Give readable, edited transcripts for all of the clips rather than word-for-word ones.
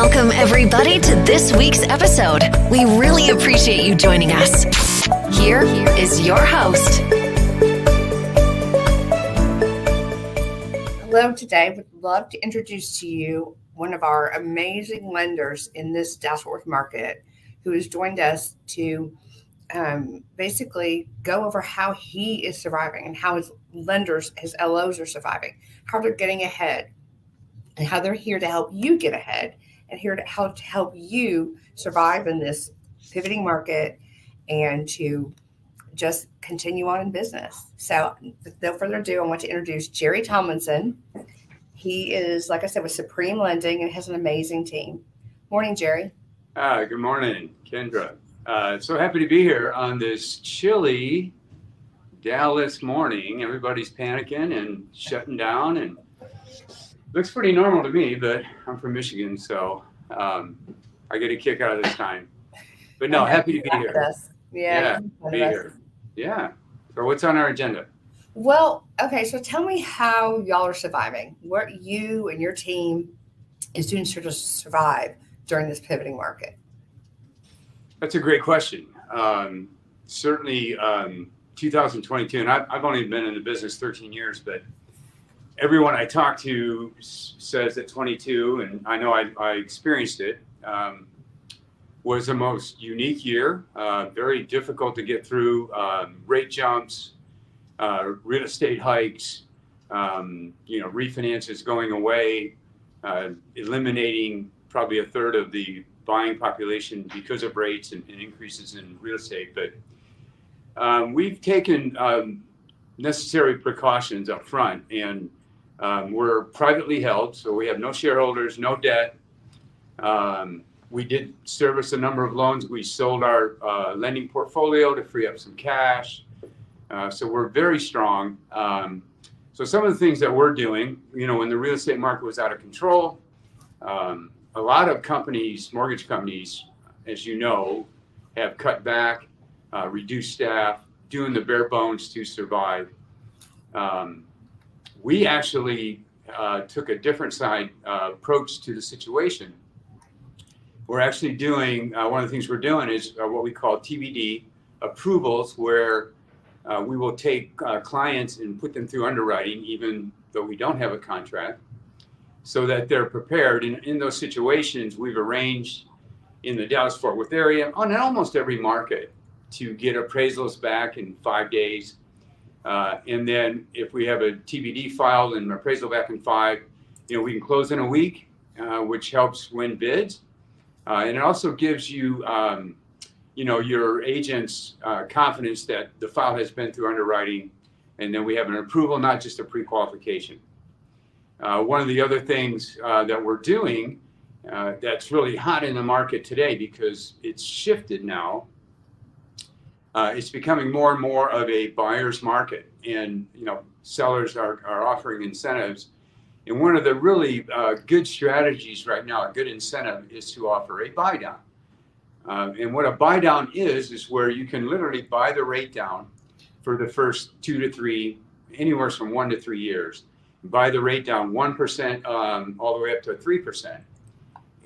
Welcome, everybody, to this week's episode. We really appreciate you joining us. Here is your host. Hello, today. Would love to introduce to you one of our amazing lenders in this Dallas-Fort Worth market who has joined us to basically go over how he is surviving and how his lenders, his LOs are surviving, how they're getting ahead, and how they're here to help you get ahead and here to help you survive in this pivoting market and to just continue on in business. So with no further ado, I want to introduce Jerry Tomlinson. He is, like I said, with Supreme Lending and has an amazing team. Morning, Jerry. Good morning, Kindra. So happy to be here on this chilly Dallas morning. Everybody's panicking and shutting down, and looks pretty normal to me, but I'm from Michigan, so I get a kick out of this time. But no, happy to be here. Yeah, be here. Yeah. So what's on our agenda? Well, okay, so tell me how y'all are surviving. What you and your team is doing to survive during this pivoting market. That's a great question. Certainly 2022, and I've only been in the business 13 years, but everyone I talk to says that 22, and I know I experienced it, was the most unique year, very difficult to get through, rate jumps, real estate hikes, refinances going away, eliminating probably a third of the buying population because of rates and increases in real estate. But we've taken necessary precautions up front, and we're privately held, so we have no shareholders, no debt. We did service a number of loans. We sold our lending portfolio to free up some cash. So we're very strong. So some of the things that we're doing, when the real estate market was out of control, a lot of companies, mortgage companies, as you know, have cut back, reduced staff, doing the bare bones to survive. We actually took a different side approach to the situation. We're actually doing, one of the things we're doing is what we call TBD approvals, where we will take clients and put them through underwriting, even though we don't have a contract, so that they're prepared. In those situations, we've arranged in the Dallas-Fort Worth area, on almost every market, to get appraisals back in 5 days. And then if we have a TBD filed and appraisal back in 5, we can close in a week, which helps win bids. And it also gives you, your agents confidence that the file has been through underwriting, and then we have an approval, not just a pre-qualification. One of the other things that we're doing that's really hot in the market today, because it's shifted now, it's becoming more and more of a buyer's market, and sellers are offering incentives. And one of the really good strategies right now, a good incentive, is to offer a buy down. And what a buy down is where you can literally buy the rate down for the first 2 to 3, anywhere from 1 to 3 years. Buy the rate down 1% all the way up to 3%.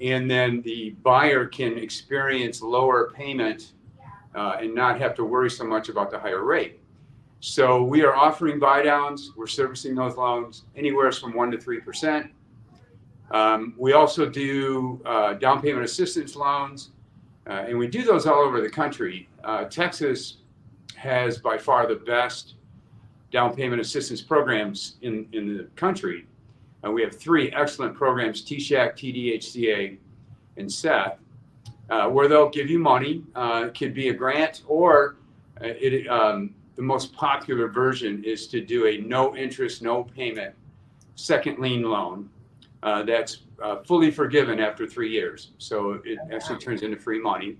And then the buyer can experience lower payment and not have to worry so much about the higher rate. So we are offering buy downs. We're servicing those loans anywhere from 1 to 3%. We also do down payment assistance loans, and we do those all over the country. Texas has by far the best down payment assistance programs in the country. We have 3 excellent programs, TSHAC, TDHCA, and SETH, where they'll give you money. It could be a grant, or the most popular version is to do a no interest, no payment second lien loan that's fully forgiven after 3 years. So it actually turns into free money.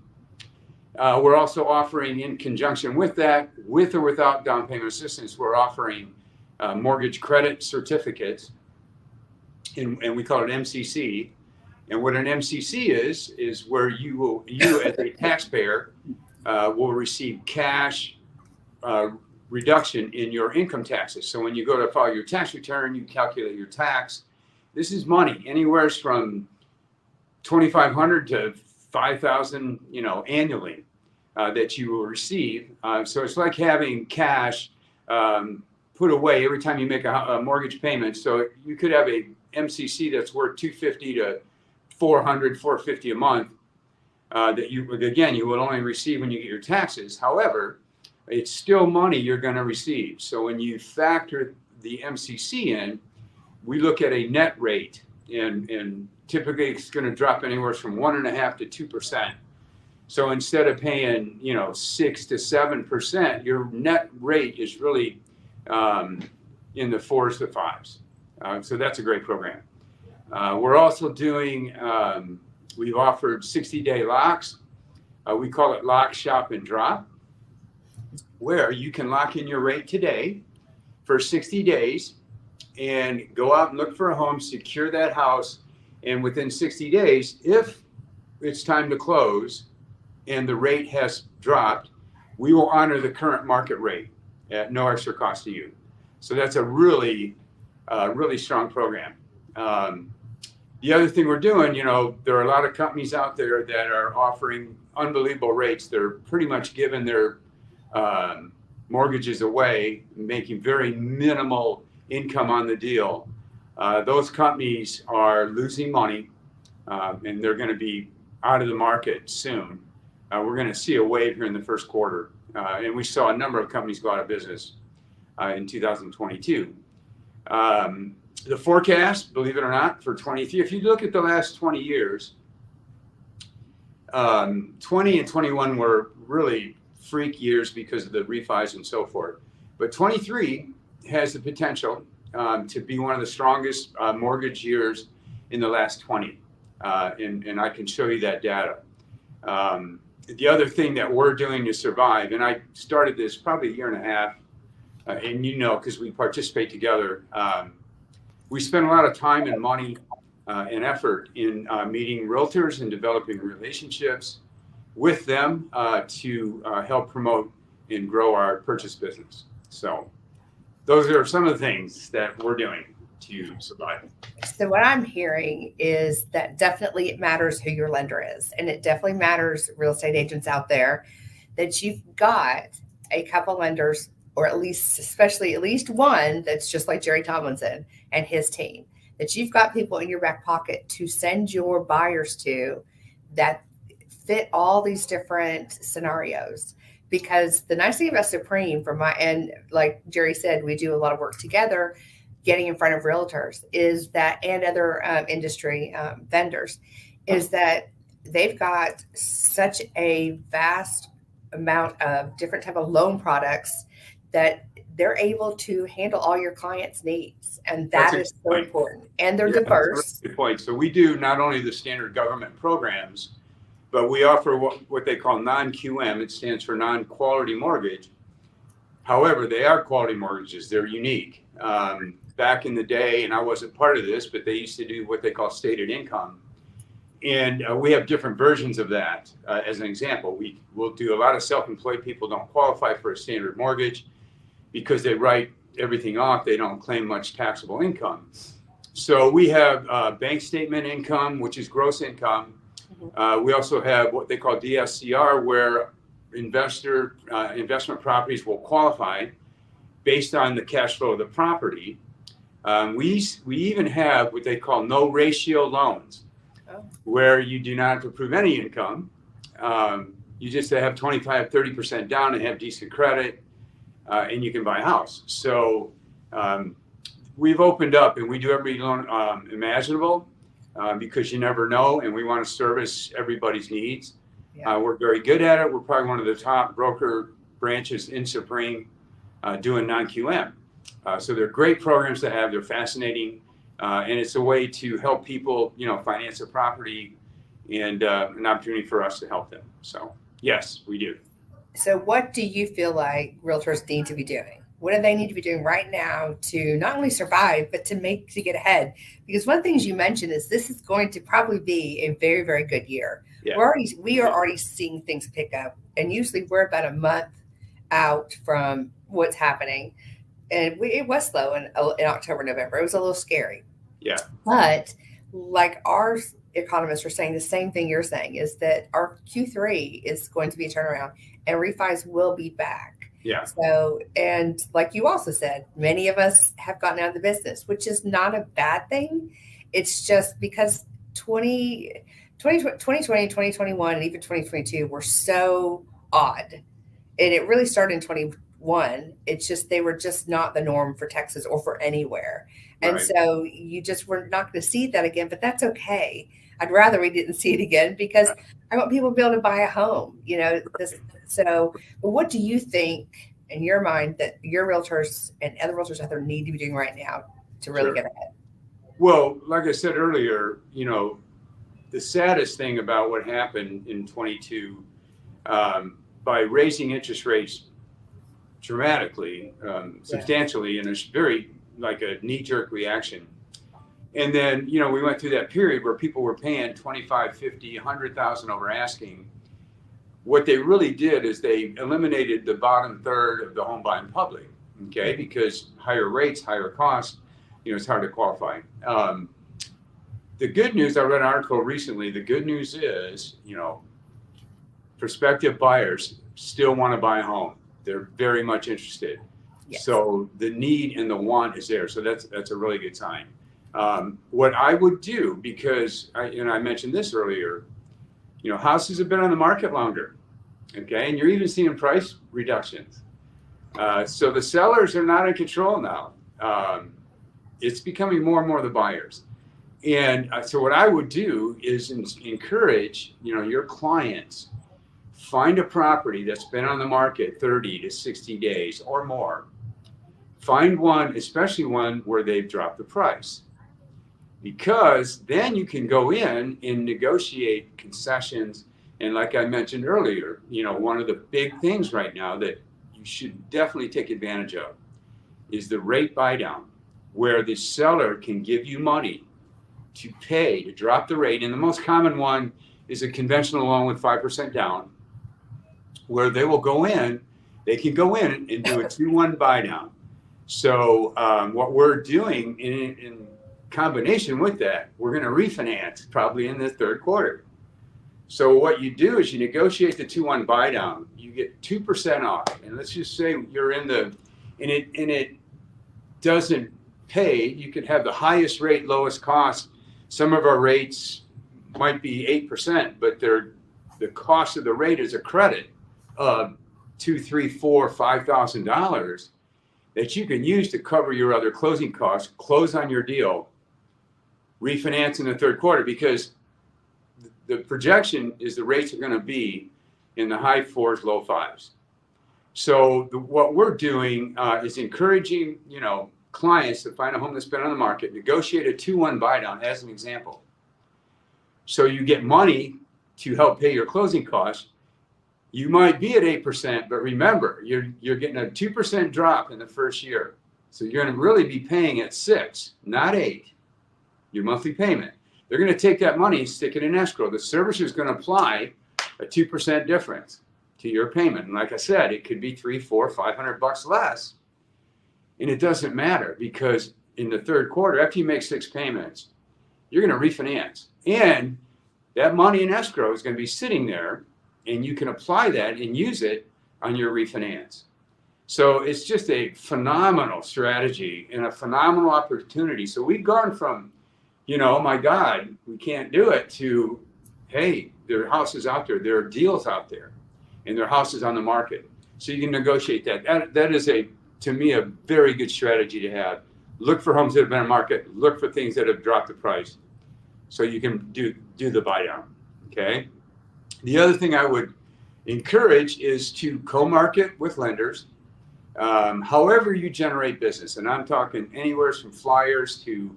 We're also offering, in conjunction with that, with or without down payment assistance, we're offering mortgage credit certificates, and we call it MCC. And what an MCC is where you as a taxpayer will receive cash reduction in your income taxes. So when you go to file your tax return, you calculate your tax. This is money, anywhere from $2,500 to $5,000, annually that you will receive. So it's like having cash put away every time you make a mortgage payment. So you could have a MCC that's worth $250 to $450 a month that you will only receive when you get your taxes. However, it's still money you're going to receive. So when you factor the MCC in, we look at a net rate, and typically it's going to drop anywhere from 1.5% to 2%. So instead of paying 6 to 7%, your net rate is really in the 4s to 5s. So that's a great program. We're also doing, we've offered 60-day locks. We call it lock, shop, and drop, where you can lock in your rate today for 60 days and go out and look for a home, secure that house. And within 60 days, if it's time to close and the rate has dropped, we will honor the current market rate at no extra cost to you. So that's a really strong program. The other thing we're doing, there are a lot of companies out there that are offering unbelievable rates. They're pretty much giving their mortgages away, making very minimal income on the deal. Those companies are losing money, and they're going to be out of the market soon. We're going to see a wave here in the first quarter, and we saw a number of companies go out of business in 2022. The forecast, believe it or not, for 23, if you look at the last 20 years, 20 and 21 were really freak years because of the refis and so forth. But 23 has the potential to be one of the strongest mortgage years in the last 20. And I can show you that data. The other thing that we're doing to survive, and I started this probably a year and a half, and because we participate together, we spend a lot of time and money and effort in meeting realtors and developing relationships with them to help promote and grow our purchase business. So those are some of the things that we're doing to survive. So what I'm hearing is that definitely it matters who your lender is. And it definitely matters, real estate agents out there, that you've got a couple lenders, or at least one that's just like Jerry Tomlinson and his team, that you've got people in your back pocket to send your buyers to that fit all these different scenarios. Because the nice thing about Supreme, from my end, like Jerry said, we do a lot of work together, getting in front of realtors, is that, and other industry vendors, is that they've got such a vast amount of different type of loan products that they're able to handle all your clients' needs. And that is so important. And they're diverse. That's a good point. So we do not only the standard government programs, but we offer what they call non-QM. It stands for non-quality mortgage. However, they are quality mortgages. They're unique. Back in the day, and I wasn't part of this, but they used to do what they call stated income. And we have different versions of that. As an example, we will do a lot of self-employed people don't qualify for a standard mortgage because they write everything off. They don't claim much taxable income. So we have bank statement income, which is gross income. We also have what they call DSCR, where investment properties will qualify based on the cash flow of the property. We even have what they call no ratio loans, where you do not have to prove any income. You just have 25, 30% down and have decent credit, and you can buy a house. So we've opened up, and we do every loan imaginable because you never know, and we want to service everybody's needs. Yeah. We're very good at it. We're probably one of the top broker branches in Supreme doing non-QM. So they're great programs to have. They're fascinating. And it's a way to help people, finance a property, and an opportunity for us to help them. So yes, we do. So what do you feel like realtors need to be doing? What do they need to be doing right now to not only survive, but to get ahead? Because one of the things you mentioned is this is going to probably be a very, very good year. Yeah. We are already seeing things pick up, and usually we're about a month out from what's happening. And it was slow in October, November. It was a little scary. Yeah. But like ours economists are saying the same thing you're saying, is that our Q3 is going to be a turnaround and refis will be back. Yeah. So, and like you also said, many of us have gotten out of the business, which is not a bad thing. It's just because 2020, 2021, and even 2022 were so odd. And it really started in 21. It's just, they were just not the norm for Texas or for anywhere. And Right. so you just were not going to see that again, but that's okay. I'd rather we didn't see it again because I want people to be able to buy a home, So, but what do you think in your mind that your realtors and other realtors out there need to be doing right now to really Sure. get ahead? Well, like I said earlier, the saddest thing about what happened in 22, by raising interest rates dramatically, substantially, and it's very like a knee-jerk reaction. And then, we went through that period where people were paying 25, 50, 100,000 over asking. What they really did is they eliminated the bottom third of the home buying public, okay? Because higher rates, higher costs, it's hard to qualify. The good news, I read an article recently, the good news is, prospective buyers still want to buy a home. They're very much interested. Yes. So the need and the want is there. So that's a really good sign. What I would do, because I mentioned this earlier, houses have been on the market longer, okay? And you're even seeing price reductions. So the sellers are not in control now. It's becoming more and more the buyers. And so what I would do is encourage, your clients, find a property that's been on the market 30 to 60 days or more. Find one, especially one where they've dropped the price. Because then you can go in and negotiate concessions. And like I mentioned earlier, one of the big things right now that you should definitely take advantage of is the rate buy down, where the seller can give you money to pay to drop the rate. And the most common one is a conventional loan with 5% down, where they can go in and do a 2-1 buy down. So what we're doing in combination with that, we're going to refinance probably in the third quarter. So what you do is you negotiate the 2-1 buy down. You get 2% off, and let's just say you're in and it doesn't pay. You could have the highest rate, lowest cost. Some of our rates might be 8%, but the cost of the rate is a credit of $2,000, $3,000, $4,000, $5,000 that you can use to cover your other closing costs, close on your deal, refinance in the third quarter, because the projection is the rates are going to be in the high 4s, low 5s. So what we're doing is encouraging, clients to find a home that's been on the market, negotiate a 2-1 buy down as an example. So you get money to help pay your closing costs. You might be at 8%, but remember, you're getting a 2% drop in the first year. So you're going to really be paying at 6, not 8, your monthly payment. They're going to take that money and stick it in escrow. The servicer is going to apply a 2% difference to your payment. And like I said, it could be $300, $400, $500 less. And it doesn't matter, because in the third quarter, after you make 6 payments, you're going to refinance. And that money in escrow is going to be sitting there, and you can apply that and use it on your refinance. So it's just a phenomenal strategy and a phenomenal opportunity. So we've gone from, oh my God, we can't do it, to, hey, there are houses out there, there are deals out there, and there are houses on the market. So you can negotiate that. That is, to me, a very good strategy to have. Look for homes that have been on market, look for things that have dropped the price, so you can do the buy down, okay? The other thing I would encourage is to co-market with lenders, however you generate business. And I'm talking anywhere from flyers to,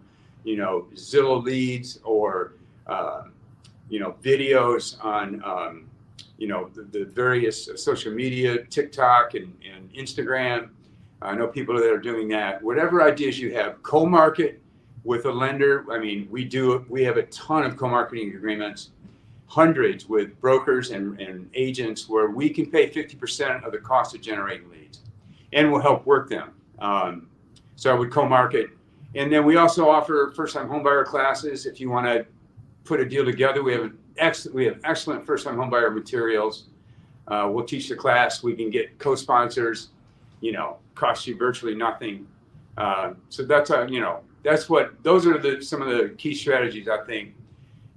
Zillow leads, or, videos on, the various social media, TikTok and Instagram. I know people that are doing that. Whatever ideas you have, co-market with a lender. I mean, we have a ton of co-marketing agreements, hundreds with brokers and agents, where we can pay 50% of the cost of generating leads, and we'll help work them. So I would co-market. And then we also offer first-time homebuyer classes if you want to put a deal together. We have excellent first-time homebuyer materials. We'll teach the class. We can get co-sponsors. Cost you virtually nothing. So that's those are some of the key strategies I think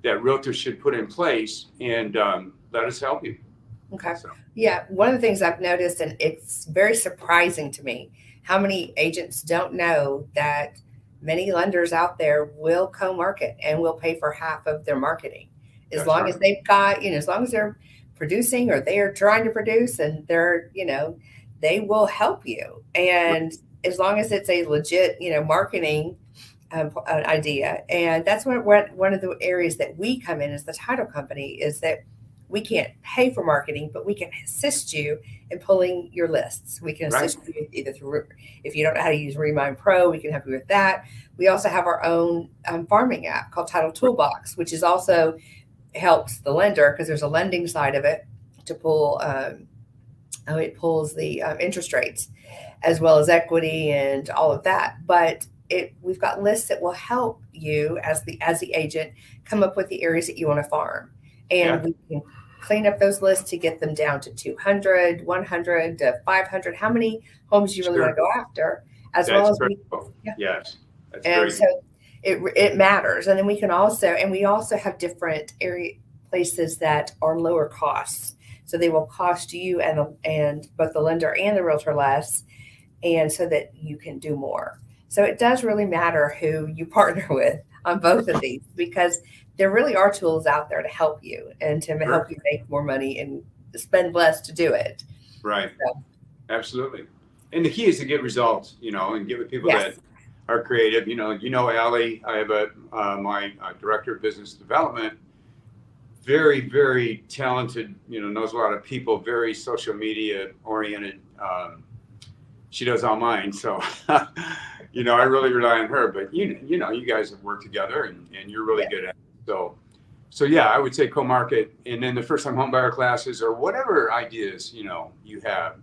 that realtors should put in place, and let us help you. Okay. So. Yeah. One of the things I've noticed, and it's very surprising to me, how many agents don't know that many lenders out there will co-market and will pay for half of their marketing. As long as they've got, as long as they're producing or they are trying to produce, and they're, they will help you. And as long as it's a legit, marketing idea. And that's one of the areas that we come in as the title company, is that we can't pay for marketing, but we can assist you in pulling your lists. We can assist you either through, if you don't know how to use Remind Pro, we can help you with that. We also have our own farming app called Title Toolbox, which is also helps the lender, because there's a lending side of it to pull. It pulls the interest rates as well as equity and all of that. But we've got lists that will help you as the agent come up with the areas that you want to farm, and we can clean up those lists to get them down to 200, 100 to 500. How many homes you really want to go after, as well as yes. That's and so it matters. And then we also have different places that are lower costs. So they will cost you and both the lender and the realtor less, and so that you can do more. So it does really matter who you partner with on both of these, because there really are tools out there to help you and to help you make more money and spend less to do it. Right. So. Absolutely. And the key is to get results, and get with people that are creative. Allie, I have my director of business development, very, very talented, knows a lot of people, very social media oriented. She does all mine. So, I really rely on her, but you guys have worked together and you're really good at it. So yeah, I would say co-market, and then the first time homebuyer classes or whatever ideas, you have,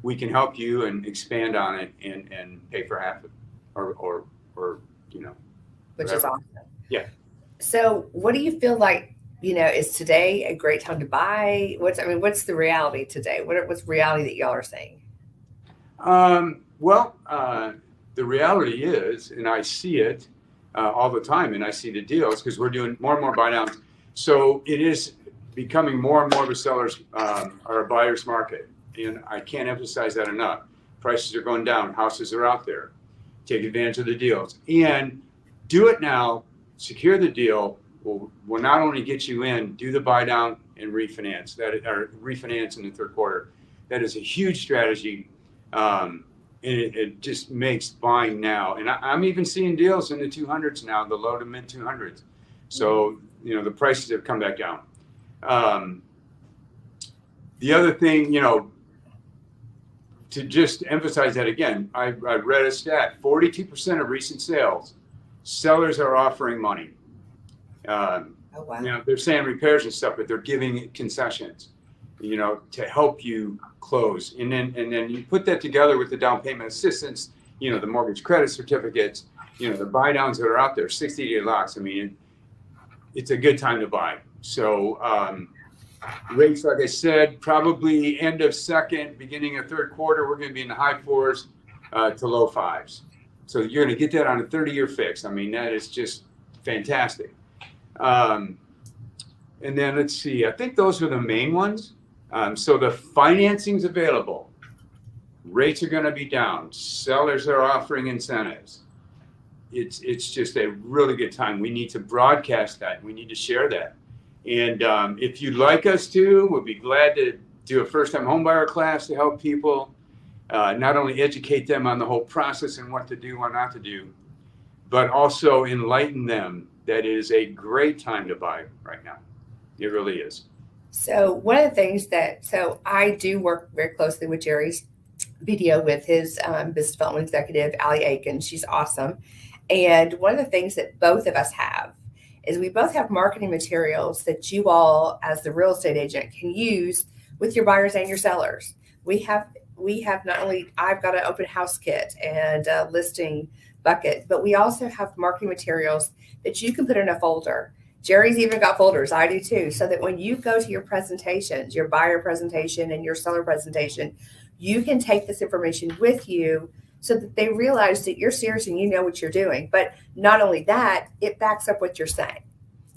we can help you and expand on it and pay for half of it or which is awesome. Yeah. So what do you feel like, is today a great time to buy? What's the reality today? What's reality that y'all are saying? The reality is, and I see it all the time, and I see the deals because we're doing more and more buy downs. So it is becoming more and more of a seller's or a buyer's market. And I can't emphasize that enough. Prices are going down. Houses are out there. Take advantage of the deals. And do it now. Secure the deal. Will not only get you in, do the buy down and refinance. Refinance in the third quarter. That is a huge strategy. And it just makes buying now. And I'm even seeing deals in the 200s now, the low to mid 200s. So, the prices have come back down. The other thing, to just emphasize that again, I read a stat, 42% of recent sales, sellers are offering money. Oh, wow. They're saying repairs and stuff, but they're giving concessions, to help you close. And then you put that together with the down payment assistance, the mortgage credit certificates, the buy downs that are out there, 60-day locks. It's a good time to buy. So rates, like I said, probably end of second, beginning of third quarter, we're going to be in the high 4s to low 5s. So you're going to get that on a 30-year fix. That is just fantastic. And then let's see, I think those are the main ones. So the financing's available. Rates are going to be down. Sellers are offering incentives. It's just a really good time. We need to broadcast that. We need to share that. And if you'd like us to, we'll be glad to do a first-time homebuyer class to help people not only educate them on the whole process and what to do, what not to do, but also enlighten them that it is a great time to buy right now. It really is. So one of the things so I do work very closely with Jerry's video with his business development executive, Allie Aiken. She's awesome. And one of the things that both of us have is we both have marketing materials that you all, as the real estate agent, can use with your buyers and your sellers. We have not only, I've got an open house kit and a listing bucket, but we also have marketing materials that you can put in a folder. Jerry's even got folders. I do too. So that when you go to your presentations, your buyer presentation and your seller presentation, you can take this information with you so that they realize that you're serious and you know what you're doing. But not only that, it backs up what you're saying.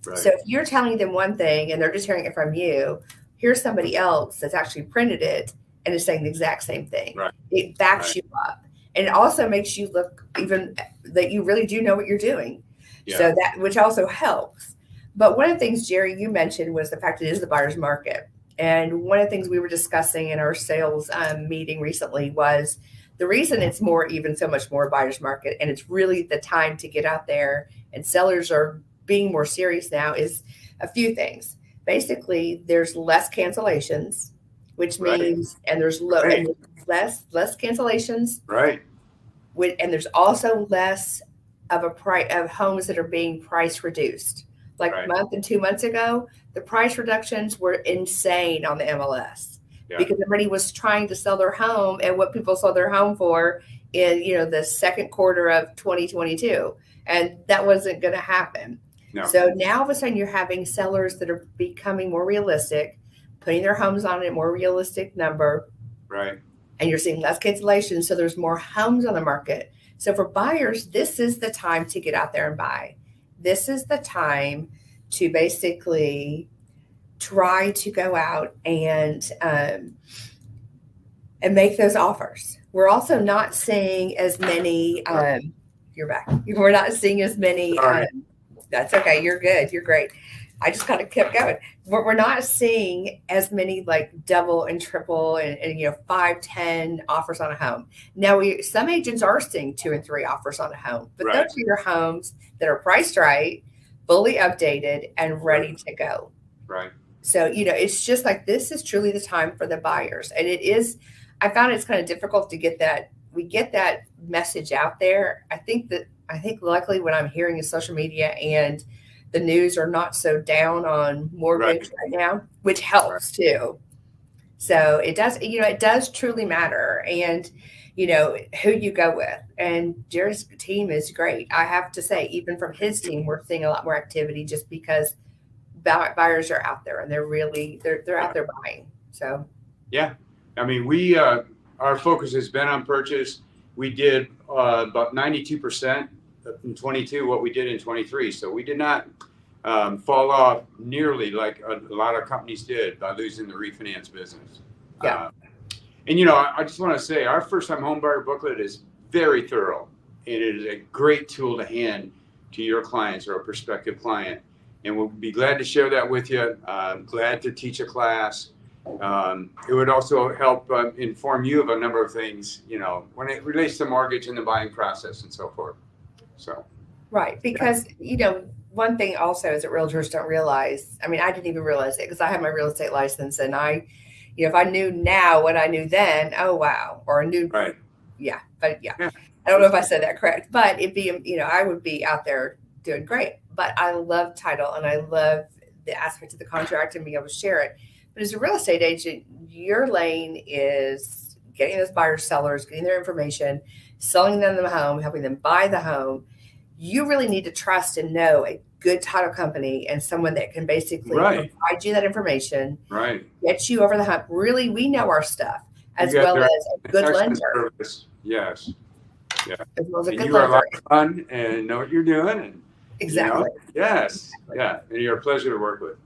Right. So if you're telling them one thing and they're just hearing it from you, here's somebody else that's actually printed it and is saying the exact same thing. Right. It backs you up. And it also makes you look even that you really do know what you're doing. Yeah. So that, which also helps. But one of the things, Jerry, you mentioned was the fact that it is the buyer's market. And one of the things we were discussing in our sales meeting recently was the reason it's so much more buyer's market, and it's really the time to get out there and sellers are being more serious now, is a few things. Basically, there's less cancellations, which means, and there's less cancellations. Right. And there's also less of of homes that are being price reduced. Like a month and 2 months ago, the price reductions were insane on the MLS because everybody was trying to sell their home and what people sold their home for in, the second quarter of 2022. And that wasn't going to happen. No. So now all of a sudden you're having sellers that are becoming more realistic, putting their homes on a more realistic number. Right. And you're seeing less cancellations. So there's more homes on the market. So for buyers, this is the time to get out there and buy. This is the time to basically try to go out and make those offers. We're also not seeing as many. You're back. We're not seeing as many. That's okay. You're good. You're great. I just kind of kept going. We're not seeing as many like double and triple and 5, 10 offers on a home. Now some agents are seeing 2 and 3 offers on a home, but those are your homes that are priced right, fully updated, and ready to go. Right. So, it's just like this is truly the time for the buyers. And it is, I found it's kind of difficult to get that. We get that message out there. I think luckily what I'm hearing is social media and the news are not so down on mortgage right now, which helps too. So it does truly matter. And, who you go with. And Jerry's team is great. I have to say, even from his team, we're seeing a lot more activity just because buyers are out there and they're out there buying. So, yeah. I mean, our focus has been on purchase. We did about 92% in 22 what we did in 23. So we did not fall off nearly like a lot of companies did by losing the refinance business. Yeah. And, I just want to say our first-time homebuyer booklet is very thorough. And it is a great tool to hand to your clients or a prospective client. And we'll be glad to share that with you. Glad to teach a class. It would also help inform you of a number of things, when it relates to mortgage and the buying process and so forth. So. Right. Because, one thing also is that realtors don't realize, I didn't even realize it because I have my real estate license and if I knew now what I knew then, oh, wow. Or I knew. Right. Yeah. But yeah. I don't know if I said that correct, but it'd be, I would be out there doing great. But I love title and I love the aspect of the contract and being able to share it. But as a real estate agent, your lane is getting those buyers, sellers, getting their information, selling them the home, helping them buy the home. You really need to trust and know a good title company and someone that can basically provide you that information, get you over the hump. Really, we know our stuff as well as a good lender. Service. Yes. Yeah. As well as a good you lender. Are a lot of fun and know what you're doing. And, exactly. Yes. Yeah. And you're a pleasure to work with.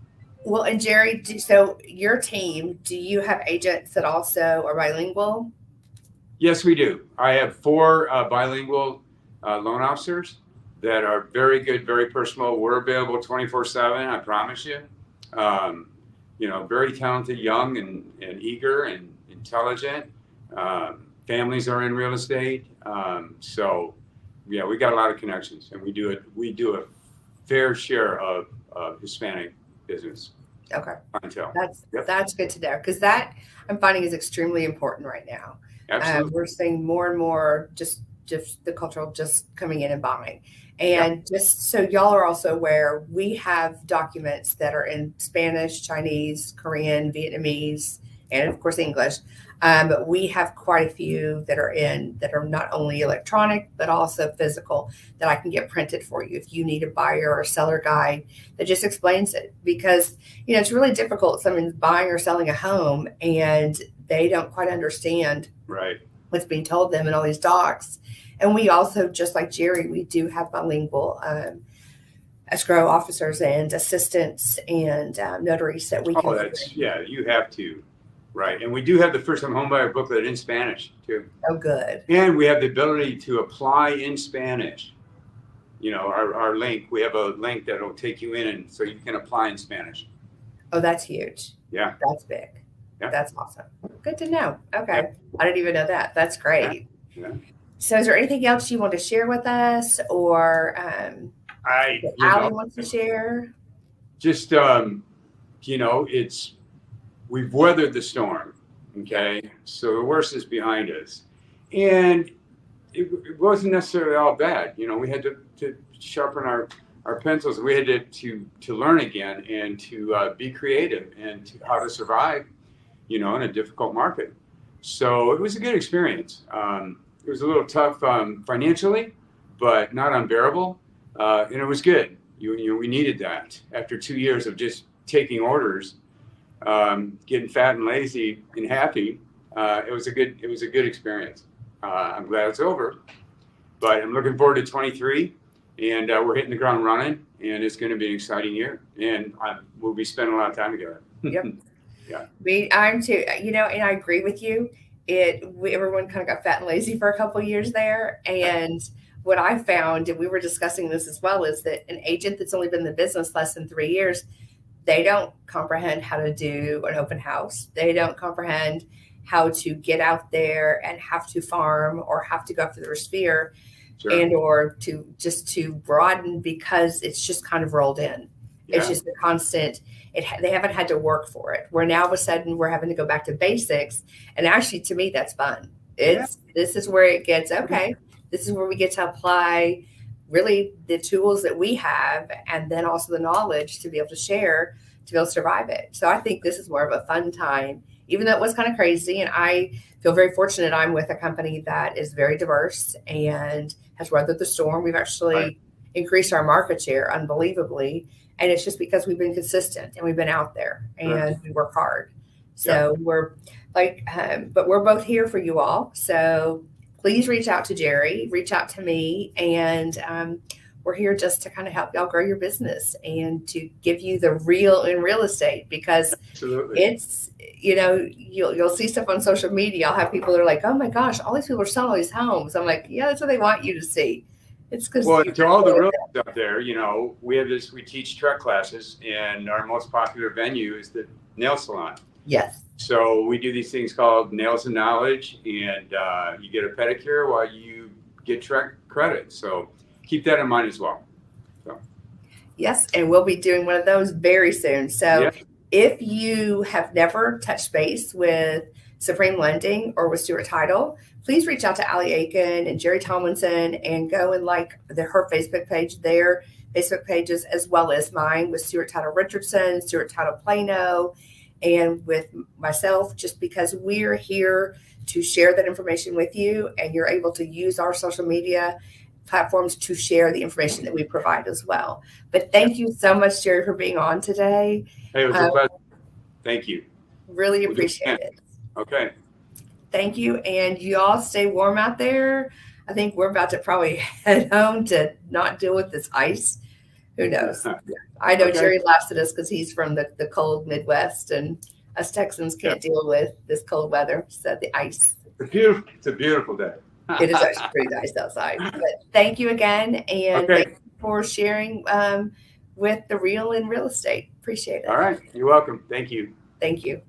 Well, and Jerry, so your team, do you have agents that also are bilingual? Yes, we do. I have 4 bilingual loan officers that are very good, very personal. We're available 24/7, I promise you. Very talented, young and eager and intelligent. Families are in real estate. So, yeah, we got a lot of connections, and we do a fair share of Hispanic business. Okay. Clientele. That's good to know because that I'm finding is extremely important right now. Absolutely. We're seeing more and more just the cultural just coming in and buying. And just so y'all are also aware, we have documents that are in Spanish, Chinese, Korean, Vietnamese, and of course English. But we have quite a few that are not only electronic, but also physical that I can get printed for you if you need a buyer or seller guide that just explains it. Because, it's really difficult. Someone's buying or selling a home and they don't quite understand Right. what's being told them in all these docs. And we also, just like Jerry, we do have bilingual escrow officers and assistants and notaries that we can. Oh, you have to. Right. And we do have the first time homebuyer booklet in Spanish too. Oh, good. And we have the ability to apply in Spanish. Our link, we have a link that'll take you in, and so you can apply in Spanish. Oh, that's huge. Yeah. That's big. Yeah. That's awesome. Good to know. Okay. Yeah. I didn't even know that. That's great. Yeah. So is there anything else you want to share with us, or Allie wants to share? Just, we've weathered the storm. Okay. So the worst is behind us. And it wasn't necessarily all bad. We had to sharpen our pencils. We had to learn again and to be creative and how to survive, in a difficult market. So it was a good experience. It was a little tough financially, but not unbearable. And it was good. We needed that after 2 years of just taking orders, getting fat and lazy and happy. It was a good experience. I'm glad it's over, but I'm looking forward to 23, and we're hitting the ground running, and it's going to be an exciting year, and we'll be spending a lot of time together. Yep. Yeah. I'm too, and I agree with you. Everyone kind of got fat and lazy for a couple of years there. And what I found, and we were discussing this as well, is that an agent that's only been in the business less than 3 years, they don't comprehend how to do an open house. They don't comprehend how to get out there and have to farm or have to go after their sphere. Sure. And or to broaden, because it's just kind of rolled in. Yeah. It's just a constant. They haven't had to work for it. Where now all of a sudden we're having to go back to basics. And actually, to me, that's fun. This is where it gets okay. This is where we get to apply really the tools that we have, and then also the knowledge to be able to share to be able to survive it. So I think this is more of a fun time, even though it was kind of crazy. And I feel very fortunate. I'm with a company that is very diverse and has weathered the storm. We've actually increased our market share unbelievably. And it's just because we've been consistent and we've been out there and we work hard. So we're but we're both here for you all. So please reach out to Jerry, reach out to me, and we're here just to kind of help y'all grow your business and to give you the real in real estate, because Absolutely. It's, you'll see stuff on social media. I'll have people that are like, oh my gosh, all these people are selling all these homes. I'm like, yeah, that's what they want you to see. It's because to all the realtors out there, we teach truck classes, and our most popular venue is the nail salon. Yes. So we do these things called Nails and Knowledge, and you get a pedicure while you get truck credit. So keep that in mind as well. So. Yes, and we'll be doing one of those very soon. So if you have never touched base with Supreme Lending or with Stewart Title, please reach out to Allie Aiken and Jerry Tomlinson and go and like her Facebook page, their Facebook pages, as well as mine with Stewart Title Richardson, Stewart Title Plano, and with myself, just because we're here to share that information with you, and you're able to use our social media platforms to share the information that we provide as well. But thank you so much, Jerry, for being on today. Hey, it was a pleasure. Thank you. Really appreciate it. Okay. Thank you. And you all stay warm out there. I think we're about to probably head home to not deal with this ice. Who knows? I know Jerry laughs at us because he's from the cold Midwest, and us Texans can't deal with this cold weather. So the ice. It's a beautiful day. It is actually pretty nice outside. But thank you again. And thank you for sharing with the Real in Real Estate. Appreciate it. All right. You're welcome. Thank you. Thank you.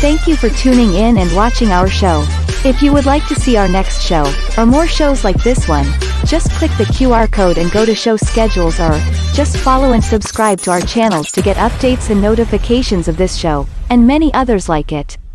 Thank you for tuning in and watching our show. If you would like to see our next show, or more shows like this one, just click the QR code and go to show schedules, or just follow and subscribe to our channels to get updates and notifications of this show, and many others like it.